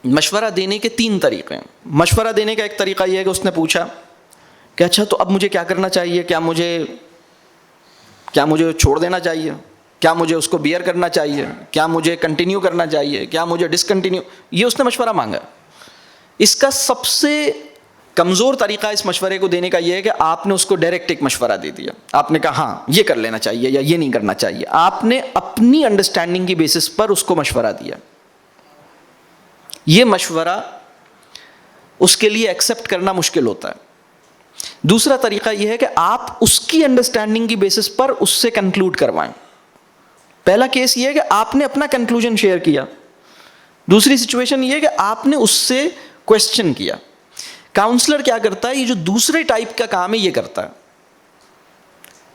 مشورہ دینے کے 3 طریقے ہیں. مشورہ دینے کا ایک طریقہ یہ ہے کہ اس نے پوچھا کہ اچھا تو اب مجھے کیا کرنا چاہیے, کیا مجھے چھوڑ دینا چاہیے, کیا مجھے اس کو بیئر کرنا چاہیے, کیا مجھے کنٹینیو کرنا چاہیے, کیا مجھے ڈسکنٹینیو. یہ اس نے مشورہ مانگا. اس کا سب سے کمزور طریقہ اس مشورے کو دینے کا یہ ہے کہ آپ نے اس کو ڈائریکٹ ایک مشورہ دے دیا. آپ نے کہا ہاں یہ کر لینا چاہیے یا یہ نہیں کرنا چاہیے. آپ نے اپنی انڈرسٹینڈنگ کی بیسس پر اس کو مشورہ دیا. یہ مشورہ اس کے لیے ایکسیپٹ کرنا مشکل ہوتا ہے. دوسرا طریقہ یہ ہے کہ آپ اس کی انڈرسٹینڈنگ کی بیسس پر اس سے کنکلوڈ کروائیں. پہلا کیس یہ ہے کہ آپ نے اپنا کنکلوژن شیئر کیا. دوسری سچویشن یہ ہے کہ آپ نے اس سے کوشچن کیا. کاؤنسلر کیا کرتا ہے, یہ جو دوسرے ٹائپ کا کام ہے یہ کرتا ہے.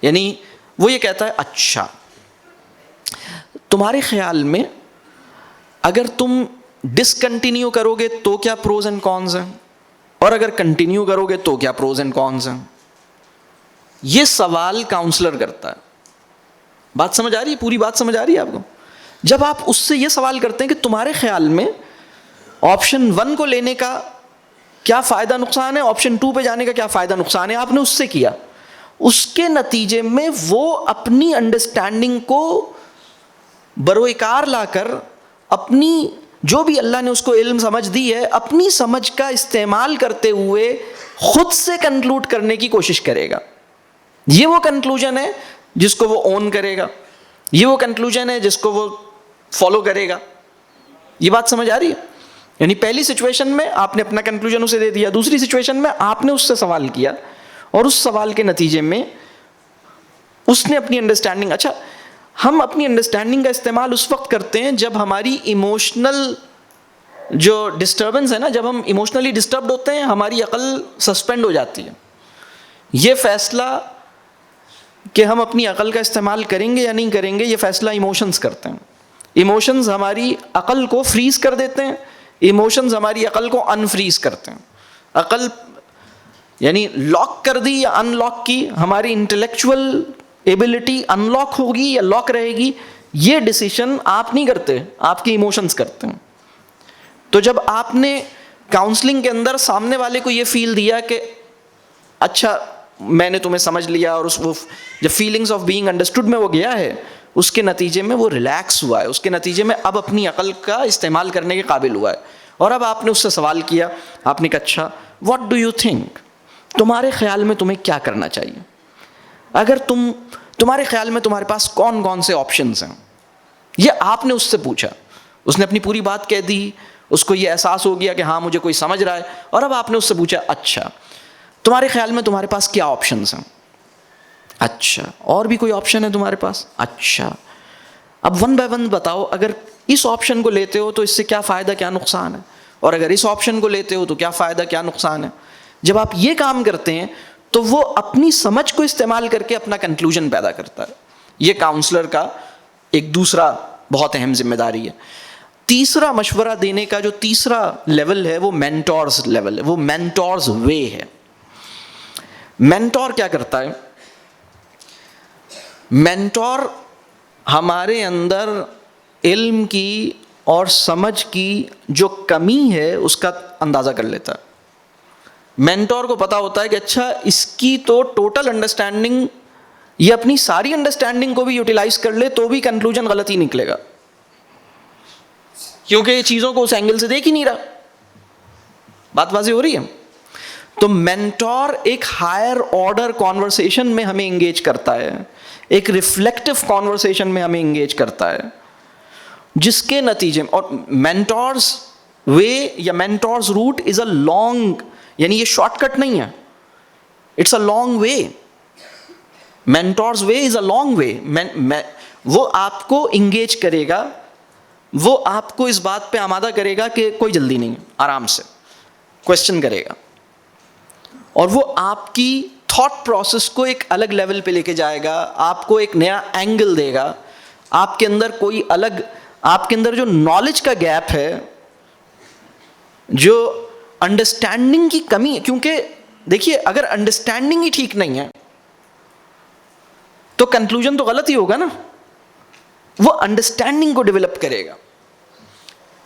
یعنی وہ یہ کہتا ہے اچھا تمہارے خیال میں اگر تم ڈسکنٹینیو کرو گے تو کیا پروز اینڈ کونز ہیں, اور اگر کنٹینیو کرو گے تو کیا پروز اینڈ کونز ہیں. یہ سوال کاؤنسلر کرتا ہے. بات سمجھ آ رہی ہے, پوری بات سمجھ آ رہی ہے آپ کو. جب آپ اس سے یہ سوال کرتے ہیں کہ تمہارے خیال میں آپشن 1 کو لینے کا کیا فائدہ نقصان ہے, آپشن 2 پہ جانے کا کیا فائدہ نقصان ہے, آپ نے اس سے کیا. اس کے نتیجے میں وہ اپنی انڈرسٹینڈنگ کو بروئے کار لا کر اپنی جو بھی اللہ نے اس کو علم سمجھ دی ہے اپنی سمجھ کا استعمال کرتے ہوئے خود سے کنکلوڈ کرنے کی کوشش کرے گا. یہ وہ کنکلوژن ہے جس کو وہ اون کرے گا, یہ وہ کنکلوژن ہے جس کو وہ فالو کرے گا. یہ بات سمجھ آ رہی ہے. یعنی پہلی سچویشن میں آپ نے اپنا کنکلوژن اسے دے دیا, دوسری سچویشن میں آپ نے اس سے سوال کیا اور اس سوال کے نتیجے میں اس نے اپنی انڈرسٹینڈنگ. اچھا ہم اپنی انڈرسٹینڈنگ کا استعمال اس وقت کرتے ہیں جب ہماری ایموشنل جو ڈسٹربنس ہے نا, جب ہم ایموشنلی ڈسٹربڈ ہوتے ہیں ہماری عقل سسپینڈ ہو جاتی ہے. یہ فیصلہ کہ ہم اپنی عقل کا استعمال کریں گے یا نہیں کریں گے یہ فیصلہ ایموشنز کرتے ہیں. ایموشنز ہماری عقل کو فریز کر دیتے ہیں, ایموشنز ہماری عقل کو انفریز کرتے ہیں. عقل یعنی لاک کر دی یا ان لاک کی, ہماری انٹلیکچوئل ایبلٹی ان لاک ہوگی یا لاک رہے گی, یہ ڈیسیشن آپ نہیں کرتے, آپ کے ایموشنز کرتے ہیں. تو جب آپ نے کاؤنسلنگ کے اندر سامنے والے کو یہ فیل دیا کہ اچھا میں نے تمہیں سمجھ لیا, اور وہ جب فیلنگس آف بینگ انڈرسٹوڈ میں وہ گیا ہے, اس کے نتیجے میں وہ ریلیکس ہوا ہے, اس کے نتیجے میں اب اپنی عقل کا استعمال کرنے کے قابل ہوا ہے. اور اب آپ نے اس سے سوال کیا, آپ نے کہا اچھا واٹ ڈو یو تھنک, تمہارے خیال میں تمہیں کیا کرنا چاہیے, اگر تمہارے خیال میں تمہارے پاس کون کون سے آپشنز ہیں. یہ آپ نے اس سے پوچھا, اس نے اپنی پوری بات کہہ دی, اس کو یہ احساس ہو گیا کہ ہاں مجھے کوئی سمجھ رہا ہے. اور اب آپ نے اس سے پوچھا اچھا تمہارے خیال میں تمہارے پاس کیا آپشنز ہیں, اچھا اور بھی کوئی آپشن ہے تمہارے پاس, اچھا اب 1 by 1 بتاؤ, اگر اس آپشن کو لیتے ہو تو اس سے کیا فائدہ کیا نقصان ہے, اور اگر اس آپشن کو لیتے ہو تو کیا فائدہ کیا نقصان ہے. جب آپ یہ کام کرتے ہیں تو وہ اپنی سمجھ کو استعمال کر کے اپنا کنکلوژن پیدا کرتا ہے. یہ کاؤنسلر کا ایک دوسرا بہت اہم ذمہ داری ہے. تیسرا مشورہ دینے کا جو تیسرا لیول ہے وہ مینٹورز لیول ہے, وہ مینٹورز وے ہے. مینٹور کیا کرتا ہے, مینٹور ہمارے اندر علم کی اور سمجھ کی جو کمی ہے اس کا اندازہ کر لیتا ہے. مینٹور کو پتا ہوتا ہے کہ اچھا اس کی تو ٹوٹل انڈرسٹینڈنگ, یہ اپنی ساری انڈرسٹینڈنگ کو بھی یوٹیلائز کر لے تو بھی کنکلوژن غلط ہی نکلے گا, کیونکہ یہ چیزوں کو اس اینگل سے دیکھ ہی نہیں رہا. بات واضح ہو رہی ہے. تو مینٹور ایک ہائر آرڈر کانورسیشن میں ہمیں انگیج کرتا ہے, ایک ریفلیکٹیو کانورسیشن میں ہمیں انگیج کرتا ہے, جس کے نتیجے میں, اور مینٹورز وے یا mentors route is a long, یعنی یہ شارٹ کٹ نہیں ہے, it's a long way. Mentors way is a long way. وہ آپ کو انگیج کرے گا, وہ آپ کو اس بات پہ آمادہ کرے گا کہ کوئی جلدی نہیں, آرام سے کوشچن کرے گا, اور وہ آپ کی تھاٹ پروسیس کو ایک الگ لیول پہ لے کے جائے گا, آپ کو ایک نیا اینگل دے گا. آپ کے اندر کوئی الگ, آپ کے اندر جو نالج کا گیپ ہے, جو انڈرسٹینڈنگ کی کمی ہے, کیونکہ دیکھیے اگر انڈرسٹینڈنگ ہی ٹھیک نہیں ہے تو کنکلوژن تو غلط ہی ہوگا نا. وہ انڈرسٹینڈنگ کو ڈیولپ کرے گا.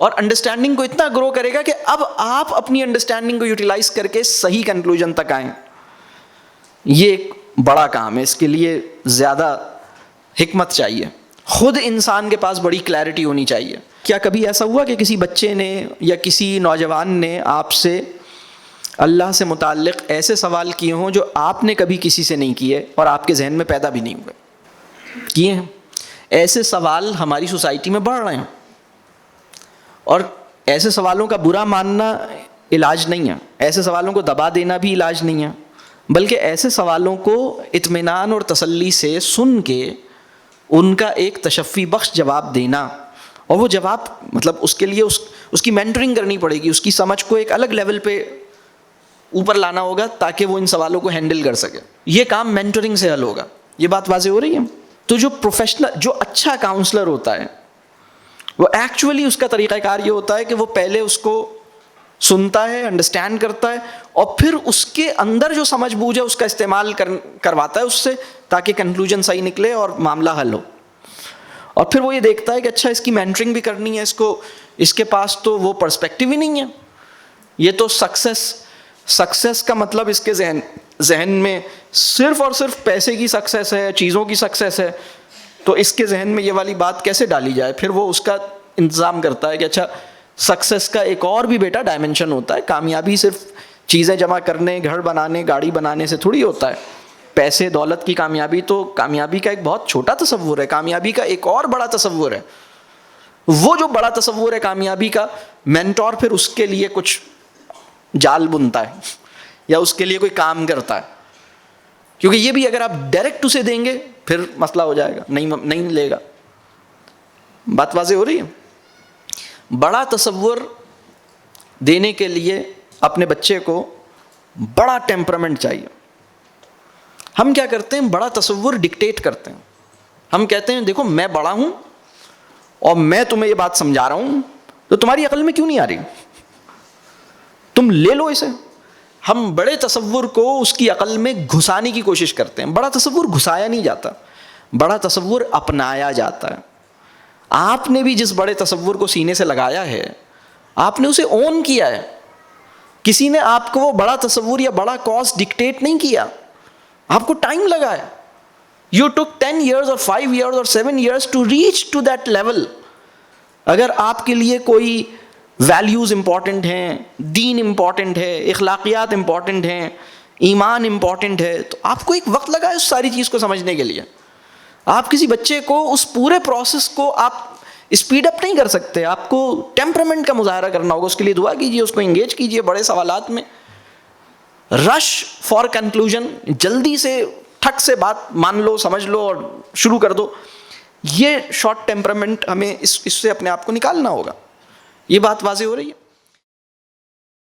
اور انڈرسٹینڈنگ کو اتنا گرو کرے گا کہ اب آپ اپنی انڈرسٹینڈنگ کو یوٹیلائز کر کے صحیح کنکلوژن تک آئیں. یہ ایک بڑا کام ہے, اس کے لیے زیادہ حکمت چاہیے, خود انسان کے پاس بڑی کلیئرٹی ہونی چاہیے. کیا کبھی ایسا ہوا کہ کسی بچے نے یا کسی نوجوان نے آپ سے اللہ سے متعلق ایسے سوال کیے ہوں جو آپ نے کبھی کسی سے نہیں کیے اور آپ کے ذہن میں پیدا بھی نہیں ہوئے؟ کیے ہیں. ایسے سوال ہماری سوسائٹی میں بڑھ رہے ہیں, اور ایسے سوالوں کا برا ماننا علاج نہیں ہے, ایسے سوالوں کو دبا دینا بھی علاج نہیں ہے, بلکہ ایسے سوالوں کو اطمینان اور تسلی سے سن کے ان کا ایک تشفی بخش جواب دینا, اور وہ جواب مطلب اس کے لیے اس کی مینٹرنگ کرنی پڑے گی, اس کی سمجھ کو ایک الگ لیول پہ اوپر لانا ہوگا تاکہ وہ ان سوالوں کو ہینڈل کر سکے. یہ کام مینٹرنگ سے حل ہوگا. یہ بات واضح ہو رہی ہے؟ تو جو پروفیشنل, جو اچھا کاؤنسلر ہوتا ہے, وہ ایکچولی اس کا طریقہ کار یہ ہوتا ہے کہ وہ پہلے اس کو سنتا ہے, انڈرسٹینڈ کرتا ہے, اور پھر اس کے اندر جو سمجھ بوجھ ہے اس کا استعمال کرواتا ہے اس سے, تاکہ کنکلوژن صحیح نکلے اور معاملہ حل ہو. اور پھر وہ یہ دیکھتا ہے کہ اچھا اس کی مینٹرنگ بھی کرنی ہے, اس کے پاس تو وہ پرسپیکٹیو ہی نہیں ہے. یہ تو سکسیس کا مطلب اس کے ذہن میں صرف اور صرف پیسے کی سکسیس ہے, چیزوں کی سکسیس ہے, تو اس کے ذہن میں یہ والی بات کیسے ڈالی جائے. پھر وہ اس کا انتظام کرتا ہے کہ اچھا سکسیس کا ایک اور بھی بیٹا ڈائمنشن ہوتا ہے, کامیابی صرف چیزیں جمع کرنے, گھر بنانے, گاڑی بنانے سے تھوڑی ہوتا ہے. پیسے دولت کی کامیابی تو کامیابی کا ایک بہت چھوٹا تصور ہے, کامیابی کا ایک اور بڑا تصور ہے. وہ جو بڑا تصور ہے کامیابی کا, مینٹور پھر اس کے لیے کچھ جال بنتا ہے یا اس کے لیے کوئی کام کرتا ہے, کیونکہ یہ بھی اگر آپ ڈائریکٹ اسے دیں گے پھر مسئلہ ہو جائے گا, نہیں لے گا. بات واضح ہو رہی ہے؟ بڑا تصور دینے کے لیے اپنے بچے کو بڑا ٹیمپرامنٹ چاہیے. ہم کیا کرتے ہیں, بڑا تصور ڈکٹیٹ کرتے ہیں. ہم کہتے ہیں دیکھو میں بڑا ہوں اور میں تمہیں یہ بات سمجھا رہا ہوں, تو تمہاری عقل میں کیوں نہیں آ رہی, تم لے لو اسے. ہم بڑے تصور کو اس کی عقل میں گھسانے کی کوشش کرتے ہیں. بڑا تصور گھسایا نہیں جاتا, بڑا تصور اپنایا جاتا ہے. آپ نے بھی جس بڑے تصور کو سینے سے لگایا ہے, آپ نے اسے اون کیا ہے. کسی نے آپ کو وہ بڑا تصور یا بڑا کاز ڈکٹیٹ نہیں کیا, آپ کو ٹائم لگا ہے. You took 10 years or 5 years or 7 years to reach to that level. اگر آپ کے لیے کوئی ویلیوز امپورٹنٹ ہیں, دین امپورٹنٹ ہے, اخلاقیات امپورٹنٹ ہیں, ایمان امپورٹنٹ ہے, تو آپ کو ایک وقت لگا ہے اس ساری چیز کو سمجھنے کے لیے. آپ کسی بچے کو اس پورے پروسیس کو آپ اسپیڈ اپ نہیں کر سکتے, آپ کو ٹیمپرامنٹ کا مظاہرہ کرنا ہوگا. اس کے لیے دعا کیجیے, اس کو انگیج کیجیے بڑے سوالات میں. رش فار کنکلوژن, جلدی سے ٹھک سے بات مان لو, سمجھ لو اور شروع کر دو, یہ شارٹ ٹیمپرامنٹ ہمیں اس سے اپنے آپ کو نکالنا ہوگا. یہ بات واضح ہو رہی ہے؟